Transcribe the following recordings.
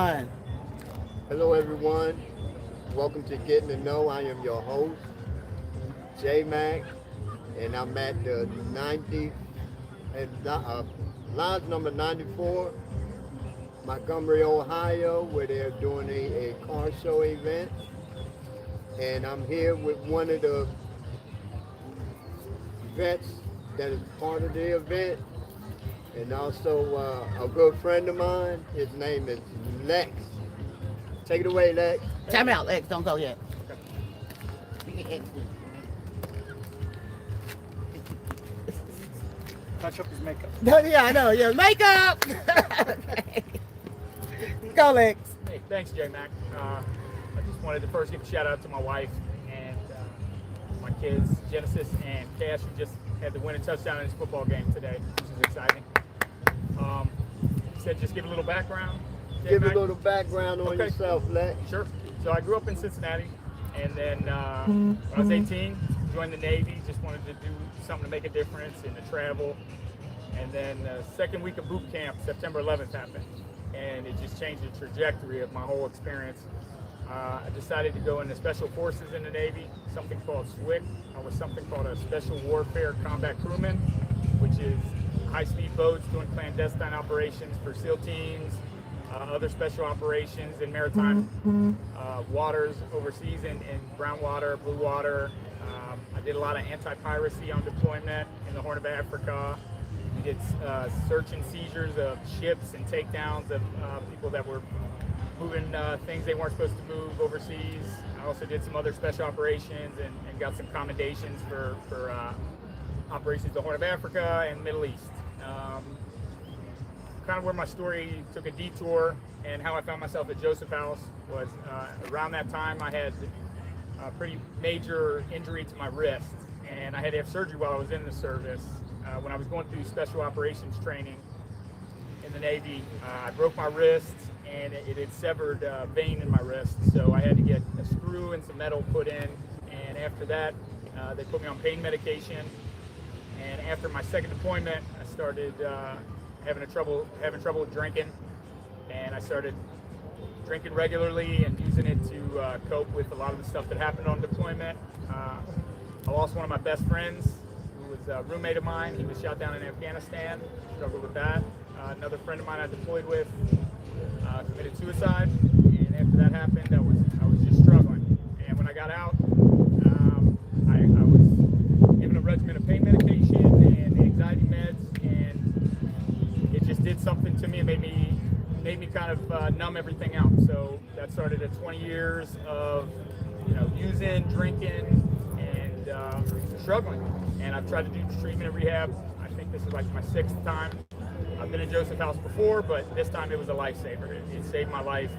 Fine. Hello, everyone. Welcome to Getting to Know. I am your host, J Mac, and I'm at the 90 and lodge number 94, Montgomery, Ohio, where they're doing a car show event. And I'm here with one of the vets that is part of the event, and also a good friend of mine. His name is Lex. Take it away, Lex. Time out, Lex. Don't go yet. Touch up his makeup. Yeah, I know. Yeah, makeup. Okay. Go, Lex. Hey, thanks, J Mac. I just wanted to first give a shout out to my wife and my kids, Genesis and Cash, who just had the winning touchdown in this football game today, which is exciting. Said just give a little background. Give a J-Mac. little background on Okay. yourself, Lex. Sure. So I grew up in Cincinnati, and then when I was 18, joined the Navy. Just wanted to do something to make a difference in the travel. And then the second week of boot camp, September 11th happened, and it just changed the trajectory of my whole experience. I decided to go into Special Forces in the Navy, something called SWCC. I was something called a Special Warfare Combat Crewman, which is high-speed boats doing clandestine operations for SEAL teams, other special operations in maritime waters overseas in brown water, blue water. I did a lot of anti-piracy on deployment in the Horn of Africa. We did search and seizures of ships and takedowns of people that were moving things they weren't supposed to move overseas. I also did some other special operations and got some commendations for operations in the Horn of Africa and Middle East. Kind of where my story took a detour and how I found myself at Joseph House was around that time I had a pretty major injury to my wrist, and I had to have surgery while I was in the service. When I was going through special operations training in the Navy, I broke my wrist and it had severed a vein in my wrist, so I had to get a screw and some metal put in, and after that they put me on pain medication. And after my second deployment, I started having trouble with drinking, and I started drinking regularly and using it to cope with a lot of the stuff that happened on deployment. I lost one of my best friends, who was a roommate of mine. He was shot down in Afghanistan. Struggled with that. Another friend of mine I deployed with committed suicide, and after that happened, I was just struggling. And when I got out, I was given a regimen of pain medication and anxiety meds, and it just did something to me. It made me kind of numb everything out. So that started at 20 years of using, drinking, and struggling. And I've tried to do treatment and rehab. I think this is like my sixth time. I've been in Joseph House before, but this time it was a lifesaver. It saved my life,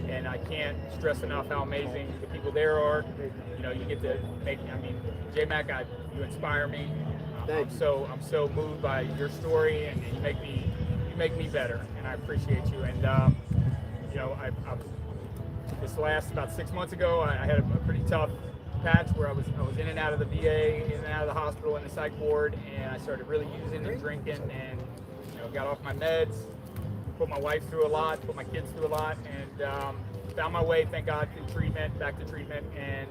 and I can't stress enough how amazing the people there are. You get to make. I mean, J Mac, you inspire me. I'm so moved by your story, and you make me better, and I appreciate you. And this last about 6 months ago, I had a pretty tough patch where I was in and out of the VA, in and out of the hospital, in the psych ward, and I started really using and drinking, and got off my meds, put my wife through a lot, put my kids through a lot, and found my way, thank God, through treatment, back to treatment, and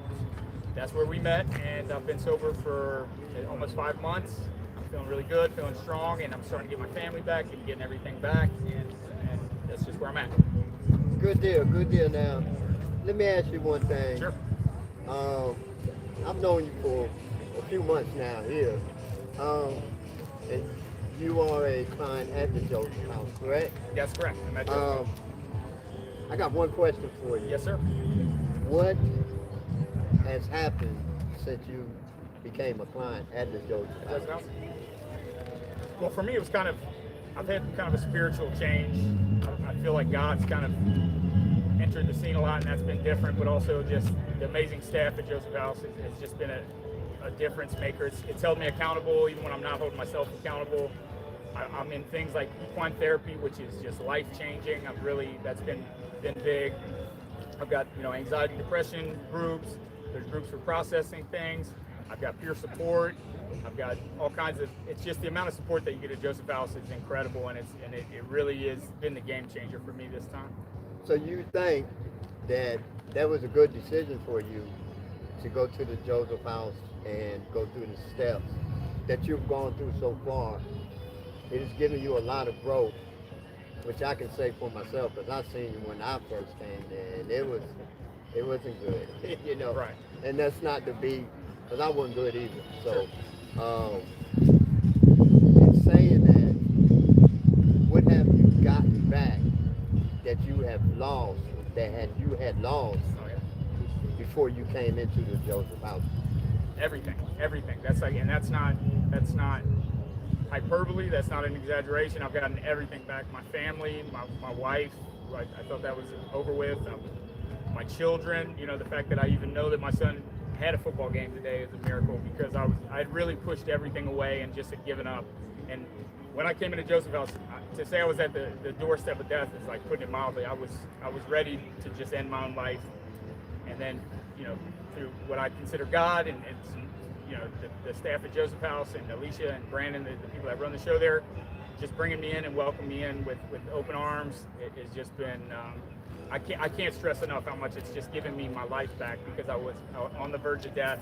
that's where we met. And I've been sober for almost 5 months. I'm feeling really good, feeling strong, and I'm starting to get my family back and getting everything back, and that's just where I'm at. Good deal, good deal. Now, let me ask you one thing. Sure. I've known you for a few months now here, and you are a client at the Joseph House, correct? That's correct. I'm at Joseph House. I got one question for you. Yes, sir. What has happened since you became a client at the Joseph Joseph House? House? Well, for me, it was I've had kind of a spiritual change. I feel like God's kind of entered the scene a lot, and that's been different, but also just the amazing staff at Joseph House has just been a difference maker. It's held me accountable even when I'm not holding myself accountable. I'm in things like equine therapy, which is just life changing. That's been big. I've got anxiety, depression groups. There's groups for processing things. I've got peer support. I've got all kinds of. It's just the amount of support that you get at Joseph House is incredible, and it really has been the game changer for me this time. So you think that that was a good decision for you to go to the Joseph House and go through the steps that you've gone through so far? It has given you a lot of growth, which I can say for myself, because I seen you when I first came there, and it wasn't good, you know. Right. And that's not to be, because I wasn't good either. So, in saying that, what have you gotten back that you have lost, you had lost Oh, yeah. before you came into the Joseph House? Everything. That's like, and that's not hyperbole. That's not an exaggeration. I've gotten everything back. My family, my wife. I thought that was over with. My children. You know, the fact that I even know that my son had a football game today is a miracle, because I'd really pushed everything away and just had given up. And when I came into Joseph House, to say I was at the doorstep of death is like putting it mildly. I was ready to just end my own life, and then, you know, through what I consider God and you know, the staff at Joseph House and Alicia and Brandon, the people that run the show there, just bringing me in and welcoming me in with open arms. It has just been, I can't stress enough how much it's just given me my life back, because I was on the verge of death,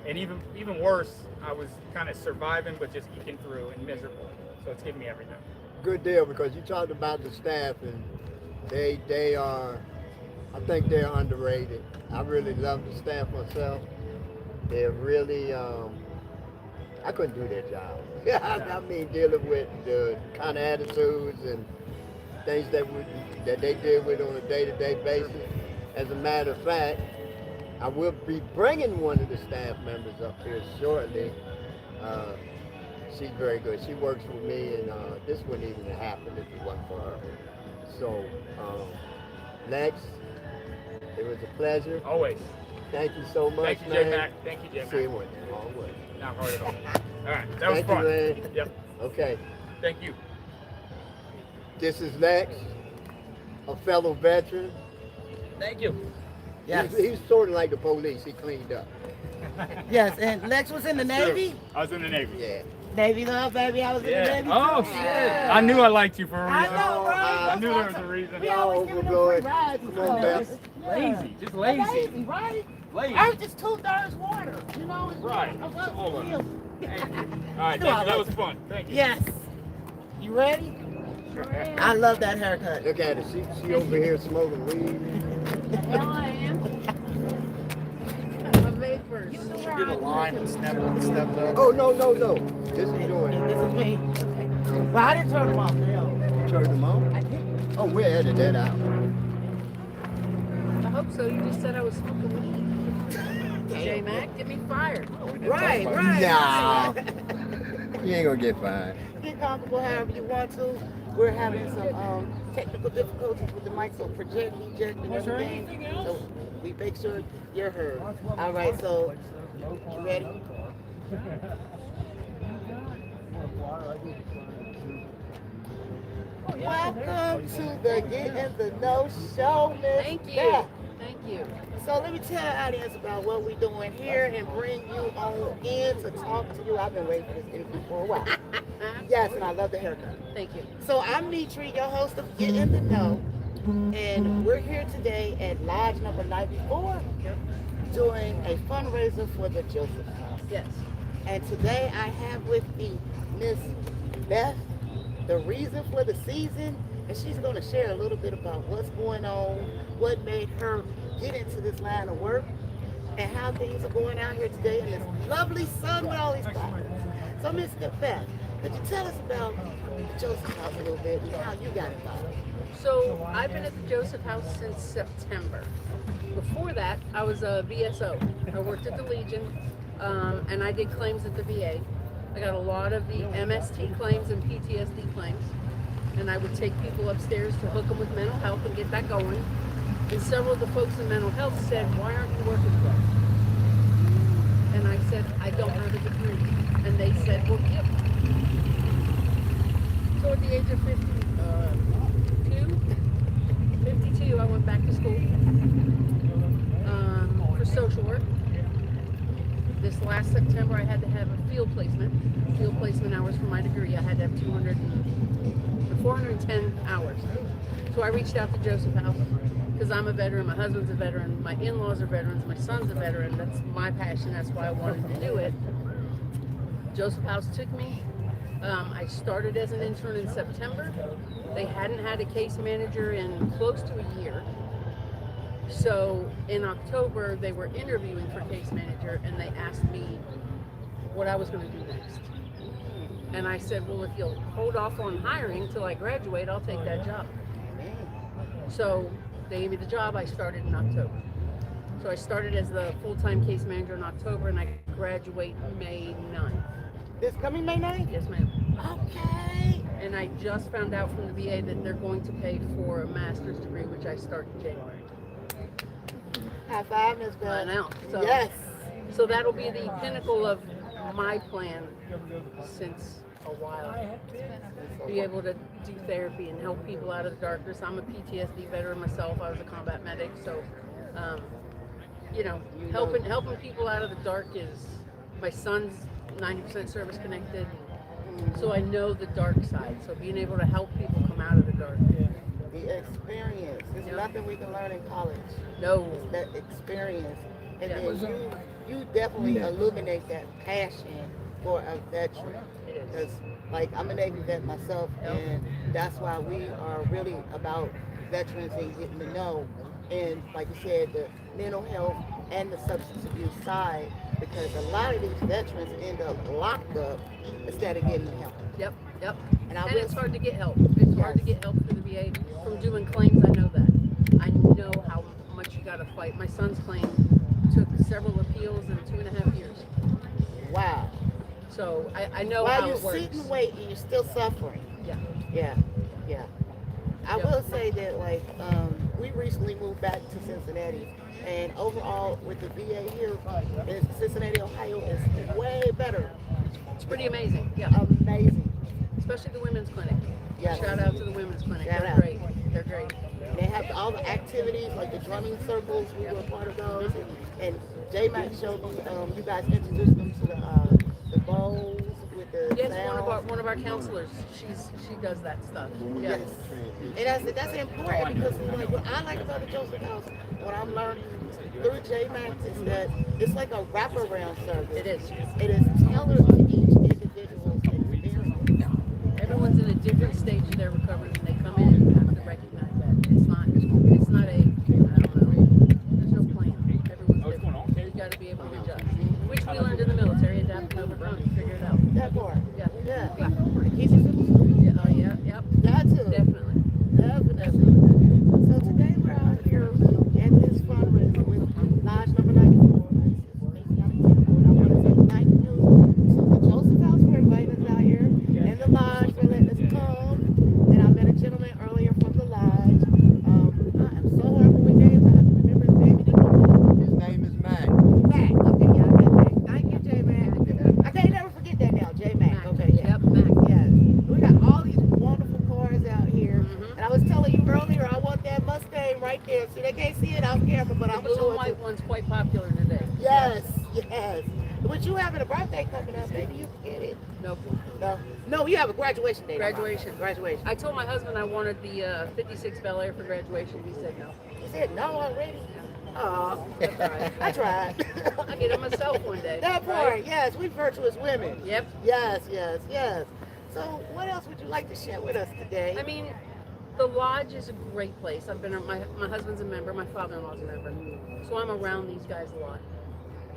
and even worse, I was kind of surviving but just eking through and miserable. So it's given me everything. Good deal, because you talked about the staff, and they are, I think they're underrated. I really love the staff myself. They're really, I couldn't do their job. I mean, dealing with the kind of attitudes and things that they deal with on a day-to-day basis. As a matter of fact, I will be bringing one of the staff members up here shortly. She's very good. She works with me, and this wouldn't even have happened if it wasn't for her. So, Lex, it was a pleasure. Always. Thank you so much, Thank you, J man. Mac. Thank you, J Mac. See you one long way. Not hard at all. All right, that was Thank fun. you, man. Yep. Okay, Thank you. this is Lex, a fellow veteran. Thank you. Yes. He's sort of like the police. He cleaned up. Yes, and Lex was in the Navy. I was in the Navy. Yeah. Navy love, baby. I was in the Navy. Oh too. shit! Yeah. I knew I liked you for a I reason. know, right? I knew there was a reason. We always giving them free Overboard. rides. Come on, Beth. Lazy, just Lazy, lazy. right? Lazy. Earth is 2/3 water. You know, it's Right. I love Hold on. you. All right, thank you. That was fun. Thank you. Yes. You ready? I love that haircut. Look at her. She over here smoking weed. Hell, I am. My vapors. Did a line and stepped up. Oh, no. This is yours. This is me. Well, I didn't turn them off. Turn them on. I did. Oh, we'll edit that out. I hope so. You just said I was smoking weed. J Mac, get me fired. Right. Nah. You ain't gonna get fined. Get comfortable however you want to. We're having some technical difficulties with the mic, so project, eject, and everything. So we make sure you're heard. All right, so you ready? Welcome to the Get in the Know show, Miss Thank you. Beth. Thank you. So let me tell the audience about what we're doing here and bring you on in to talk to you. I've been waiting for this interview for a while. Yes, and I love the haircut. Thank you. So I'm Nitri, your host of Get in the Know, and we're here today at Lodge Number 94 doing a fundraiser for the Joseph House. Yes. And today I have with me Miss Beth, the reason for the season, and she's going to share a little bit about what's going on, what made her get into this line of work, and how things are going out here today in this lovely sun with all these flowers. So Miss Beth, could you tell us about the Joseph House a little bit and how you got involved? So I've been at the Joseph House since September. Before that, I was a VSO. I worked at the Legion, and I did claims at the VA. I got a lot of the MST claims and PTSD claims, and I would take people upstairs to hook them with mental health and get that going. And several of the folks in mental health said, "Why aren't you working for us?" And I said, "I don't have a degree." And they said, "Well, give." So at the age of 52, I went back to school for social work. This last September, I had to have a field placement hours for my degree. I had to have 410 hours. So I reached out to Joseph House I'm a veteran, my husband's a veteran, my in-laws are veterans, my son's a veteran. That's my passion. That's why I wanted to do it. Joseph House took me. I started as an intern in September. They hadn't had a case manager in close to a year. So in October, they were interviewing for case manager, and they asked me what I was going to do next. And I said, well, if you'll hold off on hiring till I graduate, I'll take that job. So they gave me the job. I started in October. So I started as the full-time case manager in October, and I graduate May 9th. This coming May 9th? Yes, ma'am. Okay. And I just found out from the VA that they're going to pay for a master's degree, which I start in January. High five, Ms. Bell. I know. So, Yes. So that'll be the pinnacle of my plan since a while. Be able to do therapy and help people out of the darkness. I'm a PTSD veteran myself. I was a combat medic, so you know, helping people out of the dark is my son's 90% service connected, so I know the dark side. So being able to help people come out of the dark. The experience. There's Yep. nothing we can learn in college. No. It's that experience. And Yeah. then you definitely illuminate that passion for a veteran. It is. Because, like, I'm a Navy vet myself, Yep. and that's why we are really about veterans and getting to know. And, like you said, the mental health and the substance abuse side, because a lot of these veterans end up locked up instead of getting help. Yep. Yep. And And will- it's hard to get help. It's hard to Yes. get help through the VA from doing claims. I know that. I know how much you got to fight. My son's claim took several appeals in 2.5 years. Wow. So I know While how you it works. sit and wait and you're still suffering. Yeah. Yeah, yeah. I Yep. will say that, like, we recently moved back to Cincinnati, and overall with the VA here in Cincinnati, Ohio, is way better. It's pretty amazing. Yeah. Amazing. Especially the women's clinic. Yes. Shout out to the women's clinic. Shout They're out. great. They're great. They have all the activities, like the drumming circles. We were part of those, and J-Mac showed me. You guys introduced them to the bowls with the Yes, sound. one of our counselors. She does that stuff. Yeah. Yes. And that's important because, like, what I like about the Joseph House, what I'm learning through J-Mac is that it's like a wraparound service. It is. It is tailored to each individual's experience. Everyone's in a different stage of their recovery when they come in, and you have to recognize that. It's not a, I don't know, there's no plan. Everyone's different. You got to be able to adjust, which we learned in the military, adapt and overcome, figure it out. That part. Yeah. Yeah. Keep it simple. Yeah, oh yeah, yep, Got to. definitely. Definitely. So today we're out here at this fundraiser with Lodge number 94. And I want to say thank you to the Joseph House for inviting us out here, and the Lodge for letting us come. And I met a gentleman earlier from the Lodge. I am so horrible with names. I have to remember his name. His name is Mac. Mac. Okay, yeah, I got Mac. Thank you, J Mac. I can't never forget that now, J Mac. Okay, yeah. Yep, Mac. Yes. We got all these wonderful cars out here. Mhm. And I was telling you earlier, I want that Mustang right there. See, they can't see it out camera, but The I'm blue sure and white one's quite popular today. Yes, yes. But you having a birthday coming up, maybe you can get it. Nope. No, you have a graduation date. Graduation. Graduation. I told my husband I wanted the 56 Bel Air for graduation. He said no. You said no already? Oh, That's all right. I tried. I'll get it myself one day. That right? part, yes, we virtuous women. Yep. Yes, yes, yes. So what else would you like to share with us today? I mean, the Lodge is a great place. I've been, my husband's a member, my father-in-law's a member. So I'm around these guys a lot.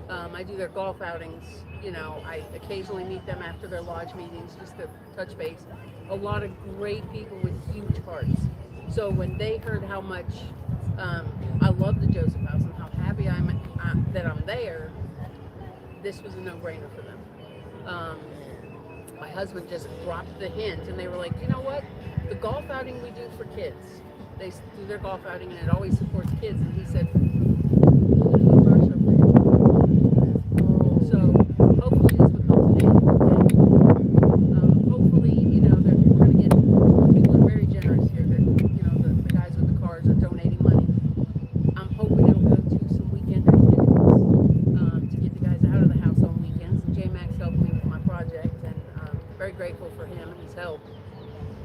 I do their golf outings. You know, I occasionally meet them after their Lodge meetings just to touch base. A lot of great people with huge hearts. So when they heard how much I love the Joseph House and how happy that I'm there, this was a no-brainer for them. My husband just dropped the hint, and they were like, you know what? The golf outing we do for kids, they do their golf outing, and it always supports kids. And he said, we'll do a car show for you. So hopefully this becomes an annual thing. Hopefully, you know, we're going to get, people are very generous here. That, you know, the guys with the cars are donating money. I'm hoping it'll go to some weekend activities to get the guys out of the house on weekends. And J Max helped me with my project, and very grateful for him and his help.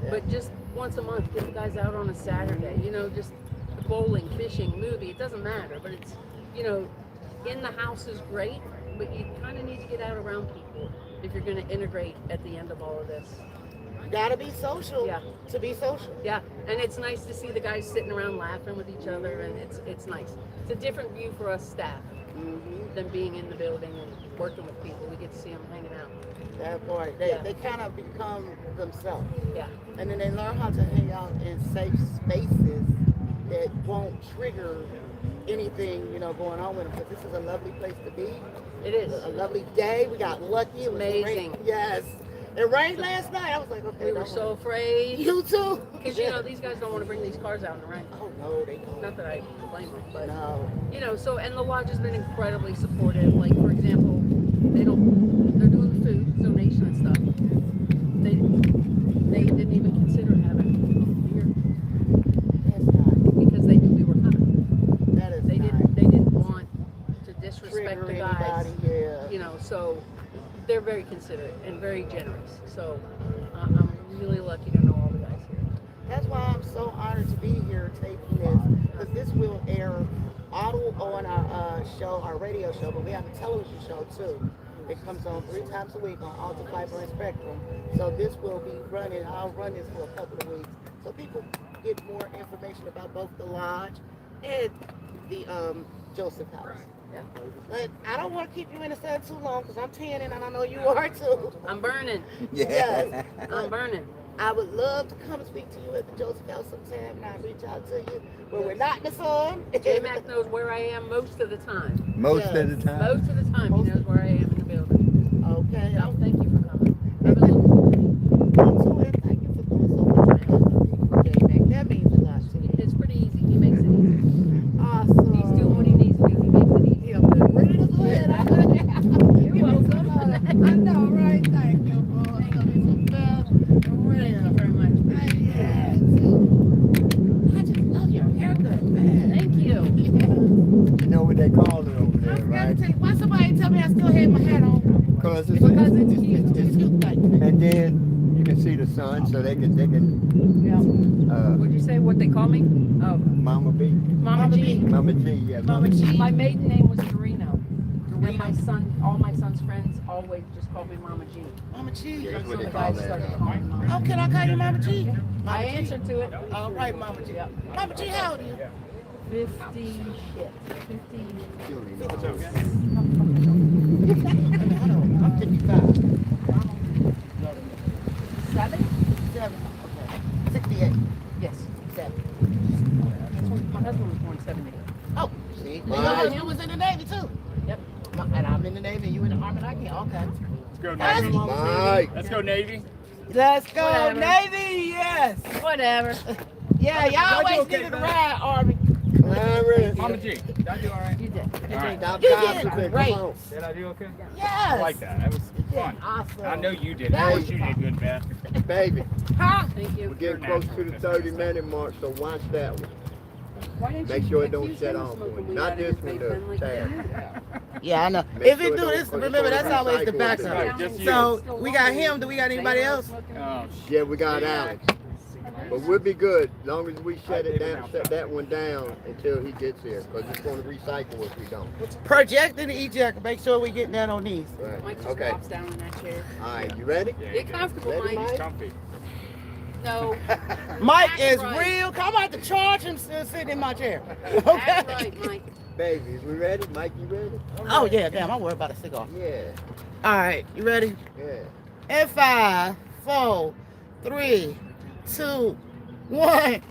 But just once a month, get the guys out on a Saturday. You know, just bowling, fishing, movie, it doesn't matter. But it's, you know, in the house is great, but you kind of need to get out around people if you're going to integrate at the end of all of this. You gotta be social Yeah. to be social. Yeah, and it's nice to see the guys sitting around laughing with each other, and it's nice. It's a different view for us staff than being in the building and working with people. We get to see them hanging out. That part. They kind of become themselves. Yeah. And then they learn how to hang out in safe spaces that won't trigger anything, you know, going on with them. Because this is a lovely place to be. It is. A lovely day. We got lucky. It was Amazing. rain. Yes. It rained last night. I was like, okay. We were don't so worry. afraid. You too. Because, you know, these guys don't want to bring these cars out in the rain. Oh no, they don't. Not that I blame them, but, No. you know, so, and the lodge has been incredibly supportive. Like, for example, they're doing the food donation and stuff. They didn't even consider having beer That's not. because they knew we were coming. That is They not. didn't want to disrespect Trigger the guys. anybody, yeah. You know, so they're very considerate and very generous. So I'm really lucky to know all the guys here. That's why I'm so honored to be here taking this, because this will air auto on our show, our radio show, but we have a television show too. It comes on 3 times a week on Alta Fiber and Spectrum. So this will be running, I'll run this for a couple of weeks, so people get more information about both the lodge and the Joseph House. Yeah. But I don't want to keep you in the sun too long, because I'm tanning and I know you are too. I'm burning. Yes. I'm burning. I would love to come and speak to you at the Joseph House sometime, and I'll reach out to you when we're not in the sun. J-Mac knows where I am most of the time. Most Yes. of the time. Most of the time he knows where I am in the building. Okay. So thank you for coming. Have a look. Also, and thank you for doing so much for J-Mac. That means a lot to me. It's pretty easy. He makes it easy. Awesome. He's doing what he needs to do. He makes it easy. Yeah, but ready to go ahead. You're welcome. I know, right? Thank you, boy. Thank you very much. Yes. I just love your haircut, man. Thank you. You know what they call it over I there, forgot right? to tell you, why somebody tell me I still had my hat on? Because Because it's cute. It's cute, like, and then you can see the sun, so they can Yeah. Would you say what they call me? Oh, Mama B, Mama G. Mama G, yeah, Mama G. My maiden name was Dorino. And my son, all my son's friends always just call me Mama G. Mama G. That's what So they the call guys that. started calling me Mama. Oh, can I call you Mama G? I answered to it. All right, Mama G. Yeah. Mama G, how old are you? 50 shit. 50. I'm 55. 7? 7. Okay. 68. Yes. 7. My husband was born 70. Oh, see? Right. You was in the Navy too. Yep. And I'm in the Navy, you in the Army, I can't. Okay. Let's go That's Navy. Mike. Let's go Navy. Let's go, Whatever. Navy, yes. Whatever. Yeah, y'all Y'all do always okay, needed a man. ride, Army. Clarence. Mama G. Did I do all right? You did. All right. Stop You did gossiping, great. come on. Did I do okay? Yes. I like that. That was fun. Awesome. I know you did. That I know was you did good, man. Baby, Huh? Thank you. we're getting close to the 30-minute mark, so watch that one. Why didn't Make you sure it don't accuse shut him of off smoking on you. weed Not out of this his one, vape the pen like tab. that? Yeah, I know. Make If sure it it do don't this, put it remember on that's the always the recycle backup. Right, just you. So we got him. Do we got anybody else? Oh, Yeah, we got Alex. But we'll be good as long as we shut it down, shut that one down until he gets here, because it's going to recycle if we don't. Project and eject. Make sure we get down on these. Right. Mike just Okay. drops down in that chair. All right, you ready? yeah, Get comfortable, Ready, Mike. Mike? comfy. No. Mike Act is right. real. I'm about to charge him still sitting in my chair. That's Okay. right, Mike. Babies, we ready? Mike, you ready? Oh yeah, damn. I'm worried about a cigar. Yeah, All right, you ready? yeah. In 5, 4, 3, 2, 1.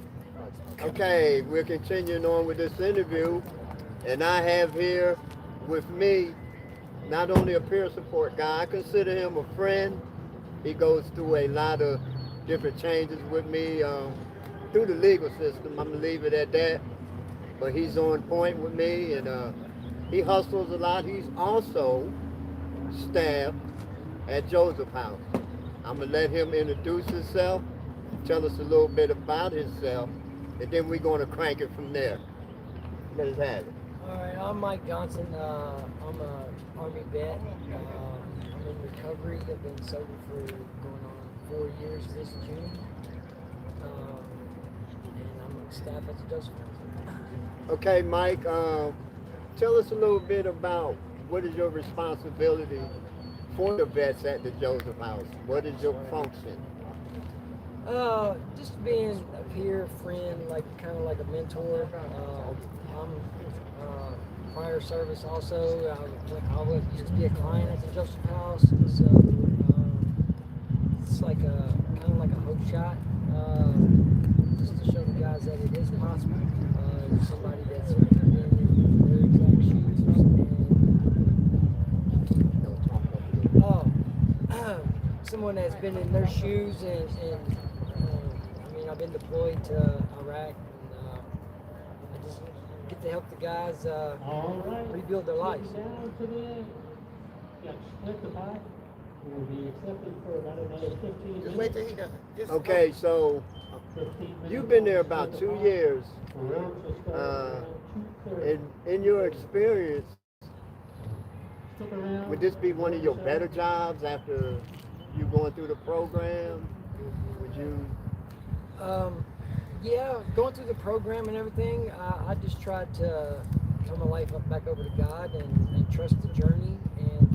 Okay, we're continuing on with this interview, and I have here with me not only a peer support guy, I consider him a friend. He goes through a lot of different changes with me through the legal system. I'm gonna leave it at that. But he's on point with me, and he hustles a lot. He's also staff at Joseph House. I'm gonna let him introduce himself, tell us a little bit about himself, and then we're gonna crank it from there. Let us have it. All right, I'm Mike Johnson. I'm a Army vet. I'm in recovery. I've been sober for going on 4 years this June. And I'm on staff at the Joseph House. Okay, Mike, tell us a little bit about what is your responsibility for the vets at the Joseph House? What is your function? Just being a peer friend, like kind of like a mentor. I'm prior service also. I was used to be a client at the Joseph House, so it's like a kind of like a hope shot, just to show the guys that it is possible. Somebody that's been in their exact shoes and someone that's been in their shoes and I mean I've been deployed to Iraq and I just get to help the guys rebuild their lives. Just wait till he done. Just Okay, so you've been there about 2 years. In your experience, would this be one of your better jobs after you going through the program? Would you? Yeah, going through the program and everything, I just tried to turn my life back over to God and trust the journey. And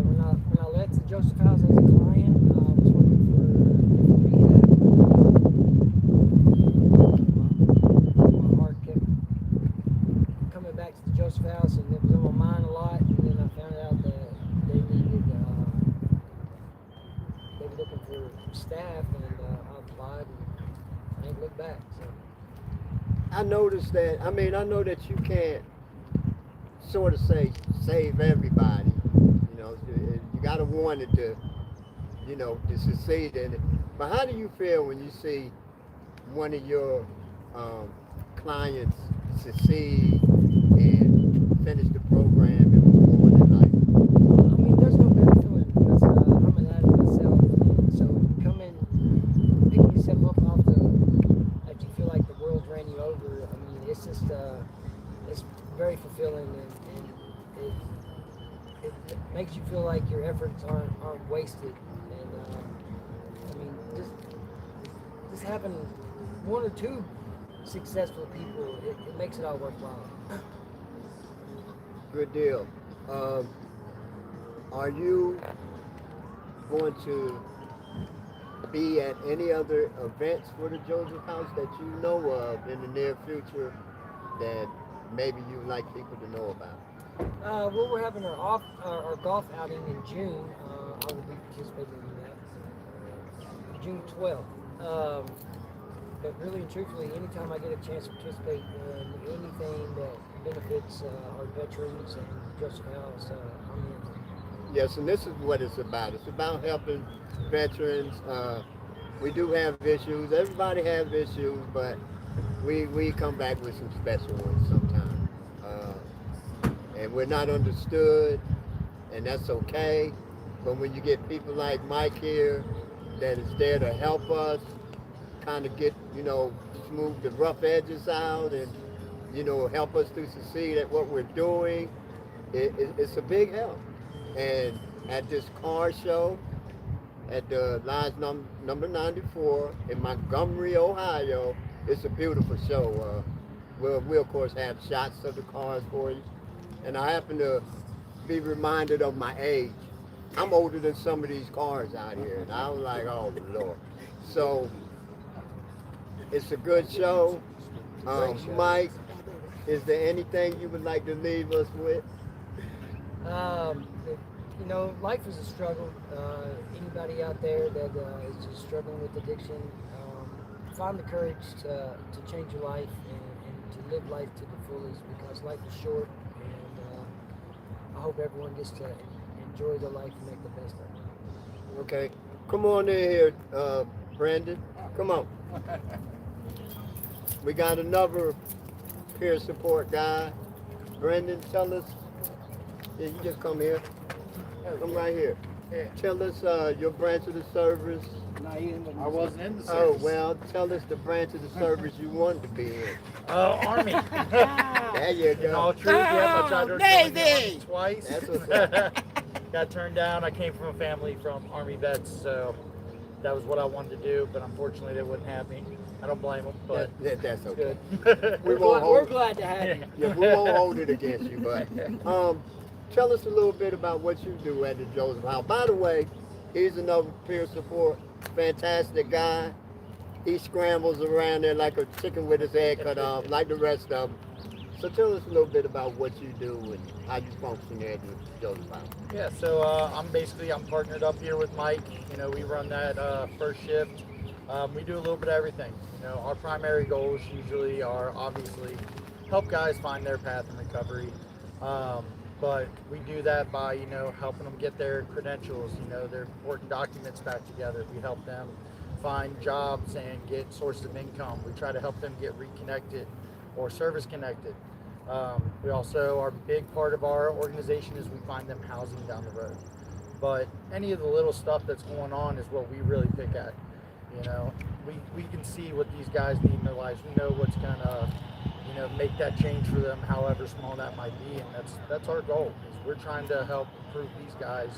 when I left the Joseph House as a client, I was working for rehab. My heart kept coming back to the Joseph House, and it was on my mind a lot. And then I found out that they were looking for staff, and I applied. I ain't looked back. So. I noticed that. I mean, I know that you can't sort of say save everybody. You know, you gotta want it to, you know, to succeed in it. But how do you feel when you see one of your clients succeed and finish the program and move on in life? I mean, there's no better feeling because I'm an addict myself. And so picking yourself up off that you feel like the world ran you over. I mean, it's just it's very fulfilling and it makes you feel like your efforts aren't wasted. And I mean, just having one or two successful people, it makes it all worthwhile. Good deal. Are you going to be at any other events for the Joseph House that you know of in the near future that maybe you'd like people to know about? Well, we're having our golf outing in June. I will be participating in that. June 12th. But really and truthfully, anytime I get a chance to participate in anything that benefits our veterans and Joseph House, I'm in. Yes, and this is what it's about. It's about helping veterans. We do have issues. Everybody has issues, but we come back with some special ones sometimes. And we're not understood, and that's okay. But when you get people like Mike here that is there to help us kind of get, you know, smooth the rough edges out and, you know, help us to succeed at what we're doing, it's a big help. And at this car show at the Lodge number 94 in Montgomery, Ohio, it's a beautiful show. We of course have shots of the cars for you. And I happen to be reminded of my age. I'm older than some of these cars out here. And I was like, oh Lord. So it's a good show. Mike, is there anything you would like to leave us with? You know, life is a struggle. Anybody out there that is just struggling with addiction, find the courage to change your life and to live life to the fullest, because life is short, and I hope everyone gets to enjoy their life and make the best of it. Okay. Come on in here, Brandon. Come on. We got another peer support guy. Brandon, tell us. Yeah, you just come here. Come right here. Tell us your branch of the service. I wasn't in the Oh, service. well, tell us the branch of the service you wanted to be in. Army. There you In all go. truth, yes, I tried to join the Army Navy! twice. That's what's up. Got turned down. I came from a family from Army vets, so that was what I wanted to do, but unfortunately they wouldn't have me. I don't blame them, but That's it's okay. good. We won't We're hold. glad to have you. Yeah, we won't hold it against you. But tell us a little bit about what you do at the Joseph House. By the way, he's another peer support, fantastic guy. He scrambles around there like a chicken with his head cut off, like the rest of them. So tell us a little bit about what you do and how you function there at the Joseph House. Yeah, so I'm partnered up here with Mike. You know, we run that first shift. We do a little bit of everything. You know, our primary goals usually are obviously help guys find their path in recovery. But we do that by, you know, helping them get their credentials, you know, their important documents back together. We help them find jobs and get sources of income. We try to help them get reconnected or service connected. We also, our big part of our organization is we find them housing down the road. But any of the little stuff that's going on is what we really pick at. You know, we can see what these guys need in their lives. We know what's gonna, you know, make that change for them, however small that might be, and that's our goal. Is we're trying to help improve these guys.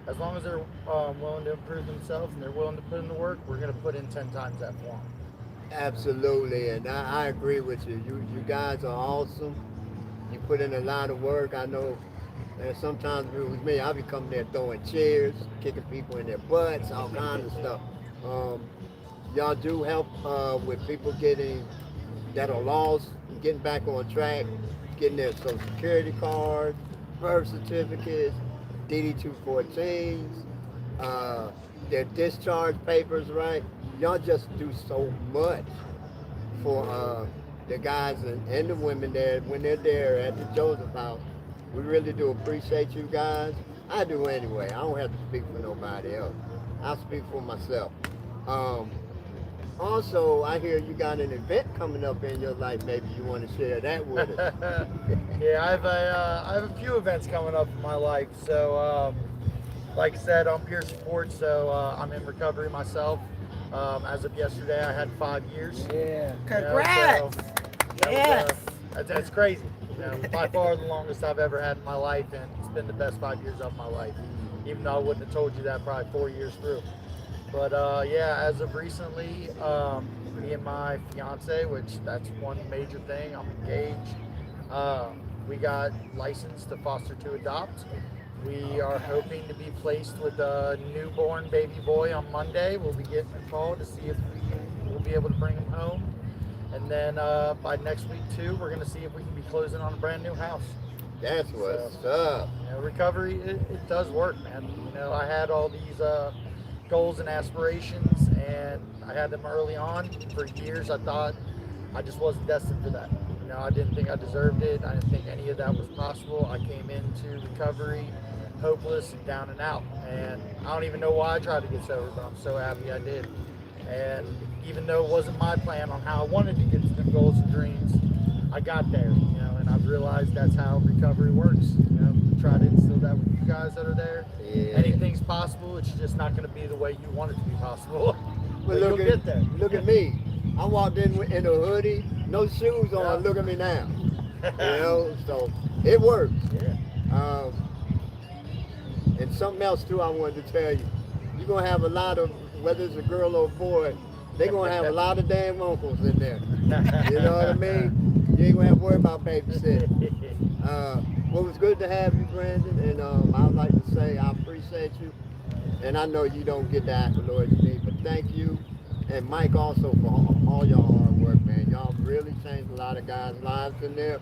As long as they're willing to improve themselves and they're willing to put in the work, we're gonna put in 10 times that for them. Absolutely, and I agree with you. You guys are awesome. You put in a lot of work. I know sometimes if it was me, I'd be coming there throwing chairs, kicking people in their butts, all kinds of stuff. Y'all do help with people that are lost, getting back on track, getting their social security card, birth certificates, DD-214s, their discharge papers, right? Y'all just do so much for the guys and the women there when they're there at the Joseph House. We really do appreciate you guys. I do anyway. I don't have to speak for nobody else. I speak for myself. Also, I hear you got an event coming up in your life. Maybe you want to share that with us. Yeah, I have a few events coming up in my life. So, like I said, I'm peer support, so I'm in recovery myself. As of yesterday, I had 5 years. Yeah. Congrats! Yes. That's crazy. You know, by far the longest I've ever had in my life, and it's been the best 5 years of my life. Even though I wouldn't have told you that probably 4 years through. But yeah, as of recently, me and my fiance, which that's one major thing, I'm engaged. We got licensed to foster to adopt. We are hoping to be placed with a newborn baby boy on Monday. We'll be getting a call to see if we'll be able to bring him home. And then by next week too, we're going to see if we can be closing on a brand new house. That's what's up. You know, recovery, it does work, man. You know, I had all these goals and aspirations, and I had them early on. For years, I thought I just wasn't destined for that. You know, I didn't think I deserved it. I didn't think any of that was possible. I came into recovery hopeless and down and out. And I don't even know why I tried to get sober, but I'm so happy I did. And even though it wasn't my plan on how I wanted to get to the goals and dreams, I got there, you know, and I've realized that's how recovery works. You know, try to instill that with you guys that are there. Yeah. Anything's possible, it's just not going to be the way you want it to be possible. But But you'll get there. Look at me. I walked in a hoodie, no shoes on. Yeah. Look at me now. You know, so it works. Yeah. And something else too, I wanted to tell you. You're gonna have a lot of, whether it's a girl or a boy, they're gonna have a lot of damn uncles in there. You know what I mean? You ain't gonna have to worry about babysitting. Well, it was good to have you, Brandon, and I'd like to say I appreciate you. And I know you don't get the accolades you need, but thank you. And Mike also for all your hard work, man. Y'all really changed a lot of guys' lives in there.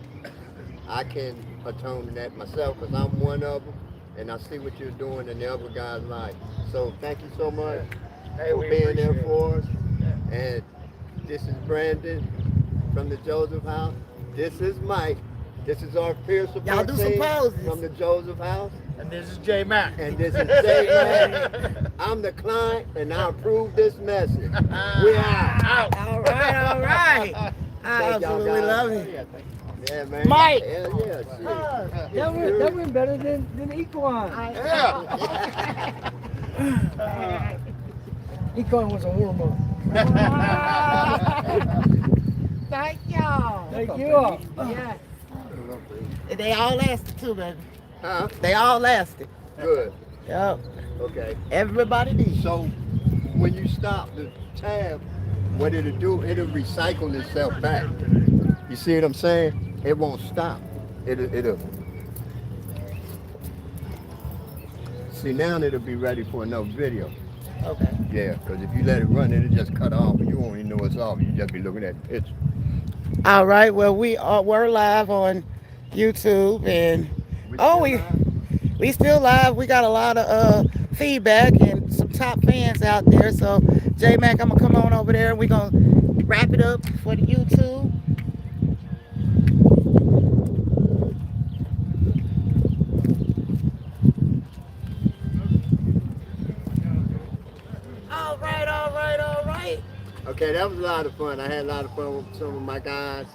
I can atone to that myself because I'm one of them, and I see what you're doing in the other guys' life. So thank you so much Hey, for we being there appreciate it. for us. Yeah. And this is Brandon from the Joseph House. This is Mike. This is our peer support Y'all do some team poses. from the Joseph House. And this is J Mac. And this is Jay Mack. I'm the client, and I approve this message. We out. All right. I Thank y'all, absolutely guys. love it. Yeah, thank you. Yeah, man. Mike. Hell yeah. Shit. That went better than Equine. Yeah. Equine was a warm-up. Thank y'all. Thank you all. Yeah. They all lasted too, baby. Huh? They all lasted. Good. Yep. Okay. Everybody did. So when you stop the tab, what it'll do, it'll recycle itself back. You see what I'm saying? It won't stop. It'll. See, now it'll be ready for another video. Okay. Yeah, because if you let it run, it'll just cut off and you won't even know it's off. You just be looking at the picture. All right. Well, we're live on YouTube, and we still live. We got a lot of feedback and some top fans out there. So, J Mac, I'm gonna come on over there and we're gonna wrap it up for the YouTube. All right. Okay, that was a lot of fun. I had a lot of fun with some of my guys.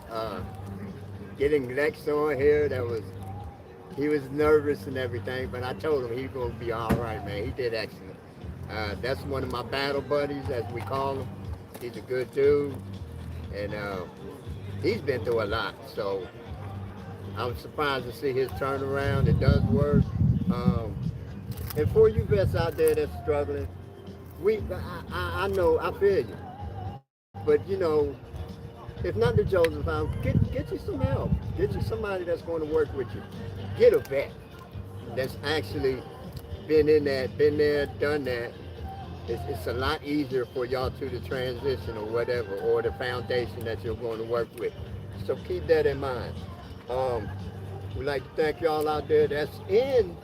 Getting Lex on here, he was nervous and everything, but I told him he's gonna be all right, man. He did excellent. That's one of my battle buddies, as we call him. He's a good dude, and he's been through a lot. So I'm surprised to see his turnaround. It does work. And for you vets out there that's struggling, I know, I feel you. But you know, if not the Joseph House, get you some help. Get you somebody that's going to work with you. Get a vet that's actually been there, done that. It's a lot easier for y'all to transition or whatever, or the foundation that you're going to work with. So keep that in mind. We'd like to thank y'all out there that's in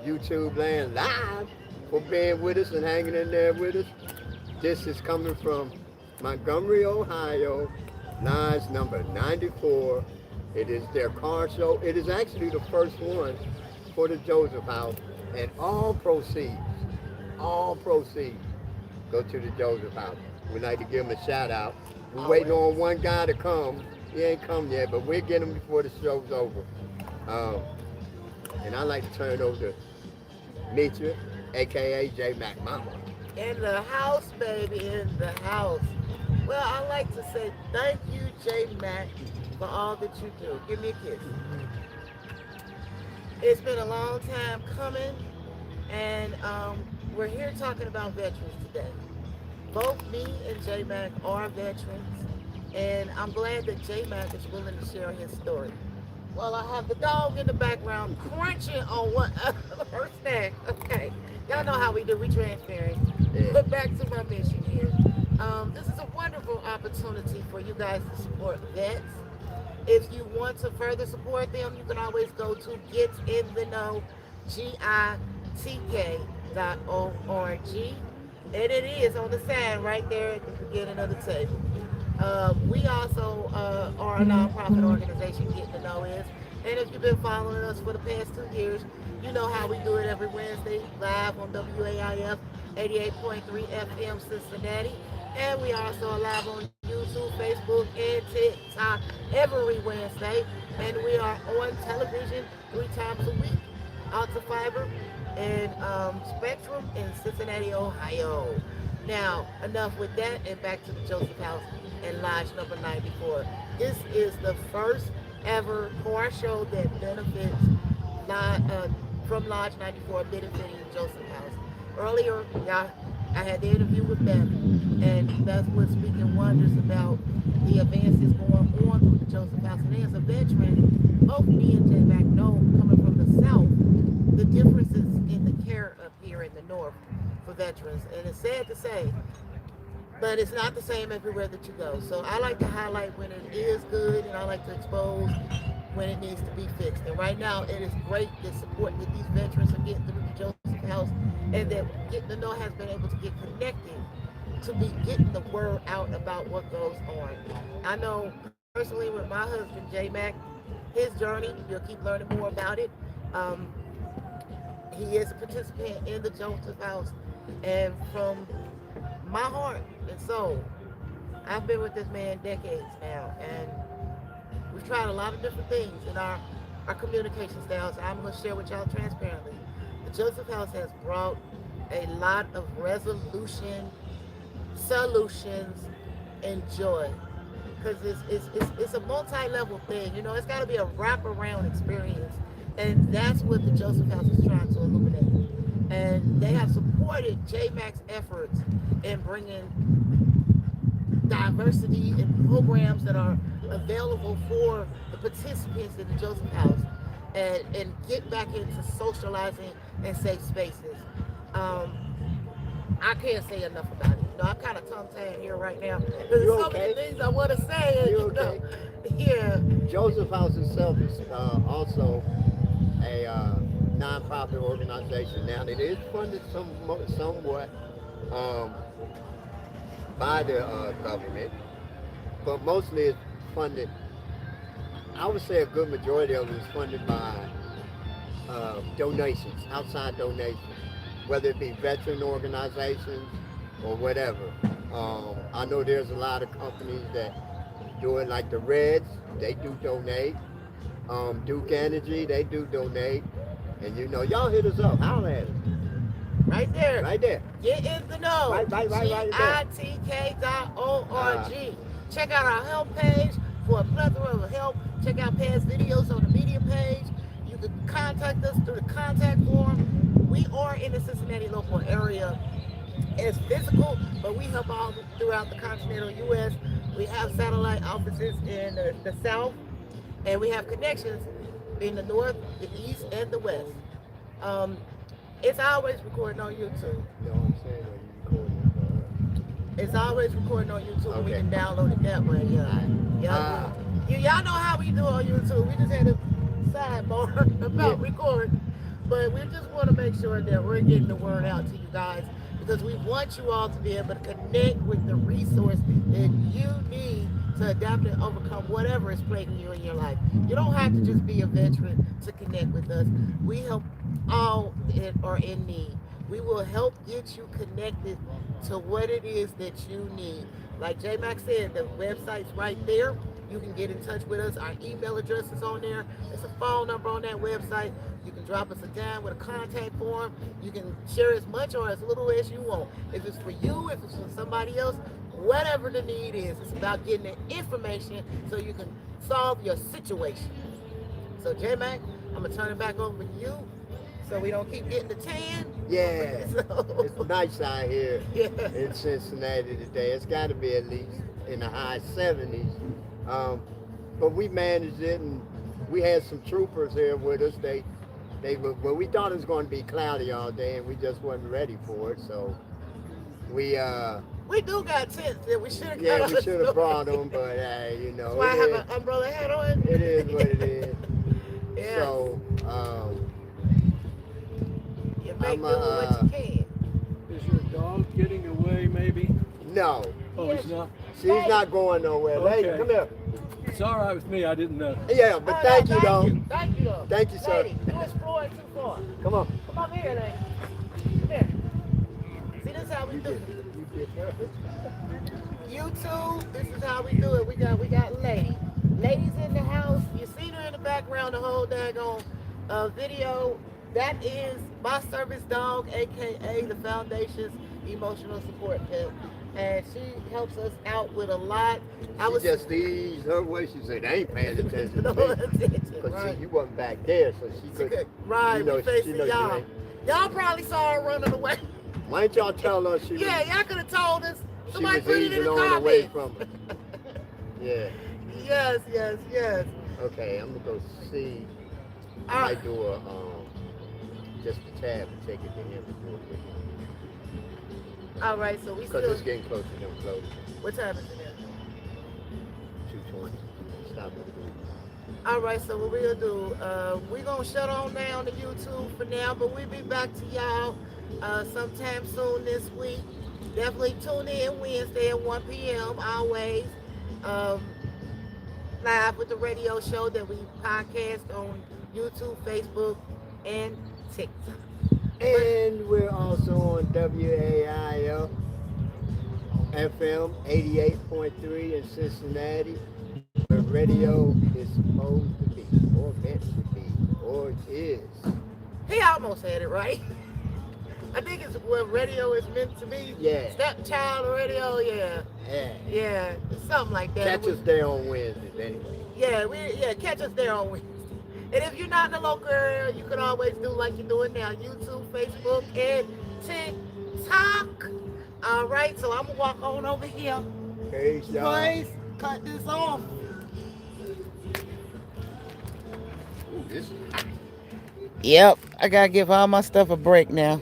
YouTube land live for being with us and hanging in there with us. This is coming from Montgomery, Ohio, Lodge number 94. It is their car show. It is actually the first one for the Joseph House, and all proceeds go to the Joseph House. We'd like to give him a shout out. We're waiting on one guy to come. He ain't come yet, but we'll get him before the show's over. And I'd like to turn it over to Mitra, aka J Mac Mama. In the house, baby, in the house. Well, I'd like to say thank you, J Mac, for all that you do. Give me a kiss. It's been a long time coming, and we're here talking about veterans today. Both me and J Mac are veterans, and I'm glad that J Mac is willing to share his story. Well, I have the dog in the background crunching on one her snack. Okay, y'all know how we do. We transparent. But back to my mission here. This is a wonderful opportunity for you guys to support vets. If you want to further support them, you can always go to GetInTheKnow, GITK.org. And it is on the sign right there at the beginning of the table. We also are a nonprofit organization, Get to Know is. And if you've been following us for the past 2 years, you know how we do it every Wednesday, live on WAIF 88.3 FM Cincinnati. And we also are live on YouTube, Facebook, and TikTok every Wednesday. And we are on television 3 times a week, Alta Fiber and Spectrum in Cincinnati, Ohio. Now, enough with that, and back to the Joseph House and Lodge number 94. This is the first ever car show that benefits from Lodge 94, benefiting Joseph House. Earlier, I had the interview with Beth, and Beth was speaking wonders about the advances going on through the Joseph House. And as a veteran, both me and J Mac know, coming from the South, the differences in the care up here in the North for veterans. And it's sad to say, but it's not the same everywhere that you go. So I like to highlight when it is good, and I like to expose when it needs to be fixed. And right now, it is great the support that these veterans are getting through the Joseph House, and that Get to Know has been able to get connected to be getting the word out about what goes on. I know personally with my husband, J Mac, his journey, you'll keep learning more about it. He is a participant in the Joseph House, and from my heart and soul, I've been with this man decades now, and we've tried a lot of different things in our communication styles. I'm going to share with y'all transparently. The Joseph House has brought a lot of resolution, solutions, and joy, because it's a multi-level thing. You know, it's got to be a wraparound experience, and that's what the Joseph House is trying to illuminate. And they have supported J Mac's efforts in bringing diversity and programs that are available for the participants in the Joseph House, and get back into socializing and safe spaces. I can't say enough about it. You know, I'm kind of tongue-tied here right now. There's You so okay? many things I want to say. And, You you know, okay? yeah. Joseph House itself is also a nonprofit organization. Now, it is funded somewhat by the government, but mostly it's funded. I would say a good majority of it is funded by donations, outside donations, whether it be veteran organizations or whatever. I know there's a lot of companies that do it, like the Reds, they do donate. Duke Energy, they do donate. And you know, y'all hit us up, holler at us. Right there. Right there. Get in the know. Right there. GITK.org. Check out our help page for a plethora of help. Check out past videos on the media page. You can contact us through the contact form. We are in the Cincinnati local area. It's physical, but we help all throughout the continental U.S. We have satellite offices in the South, and we have connections in the North, the East, and the West. It's always recording on YouTube. You know what I'm saying? When you recording It's always recording on YouTube. We Okay. can download it that way. Y'all know how we do on YouTube. We just had a sidebar about recording, but we just want to make sure that we're getting the word out to you guys, because we want you all to be able to connect with the resource that you need to adapt and overcome whatever is plaguing you in your life. You don't have to just be a veteran to connect with us. We help all that are in need. We will help get you connected to what it is that you need. Like J Mac said, the website's right there. You can get in touch with us. Our email address is on there. There's a phone number on that website. You can drop us a dime with a contact form. You can share as much or as little as you want. If it's for you, if it's for somebody else, whatever the need is, it's about getting the information so you can solve your situation. So J Mac, I'm gonna turn it back over to you so we don't keep getting the tan. Yeah. So, It's nice out here yeah. in Cincinnati today. It's got to be at least in the high 70s. But we managed it, and we had some troopers here with us. Well, we thought it was going to be cloudy all day, and we just wasn't ready for it. So we do got tents that we should have yeah, got. we should have brought them, but you know, Why I it have is, an umbrella hat on? it is what it is. Yeah. So You make I'm, do what you can. Is your dog getting away, maybe? no, Oh, Yes. he's not? she's not going nowhere. Lady, Okay. come here. It's all right with me. I didn't know. Yeah, but thank you, though. Thank you, though. Thank you, sir. Lady, you exploring too far. Come on. Come over here, lady. Come here. See, this is how we do it. YouTube, this is how we do it. We got Lady. Lady's in the house. You seen her in the background the whole daggone video. That is my service dog, aka the Foundation's emotional support pet. And she helps us out with a lot. She just eased her way. She said, "I ain't paying attention no to me." attention, But right? see, you wasn't back there, so she She could. could, right, you know, we facing you know, y'all. ain't- Y'all probably saw her running away. Why didn't y'all tell her she Yeah, was, y'all could have told us. she Somebody was put it in easing the on away comments. from her? Yeah. Yes. Okay, I'm gonna go see. I Ah. might do a just a tab and take it to him and do it with him. All right, so we Because still. it's getting closer to them closing. What time is it now? 2:20. Stop it. All right, so what we'll do, we're going to shut on down the YouTube for now, but we'll be back to y'all sometime soon this week. Definitely tune in Wednesday at 1 p.m. always. Live with the radio show that we podcast on YouTube, Facebook, and TikTok. And we're also on WAIL FM 88.3 in Cincinnati, where radio is supposed to be, or meant to be, or is. He almost had it right. I think it's what radio is meant to be. Yeah. Stepchild radio, yeah. Yeah, something like that. Catch us there on Wednesdays anyway. Yeah, catch us there on Wednesday. And if you're not in the local area, you can always do like you're doing now, YouTube, Facebook, and TikTok. All right, so I'm gonna walk on over here Peace, y'all. Please cut this off. Ooh, this Yep, I gotta give all my stuff a break now.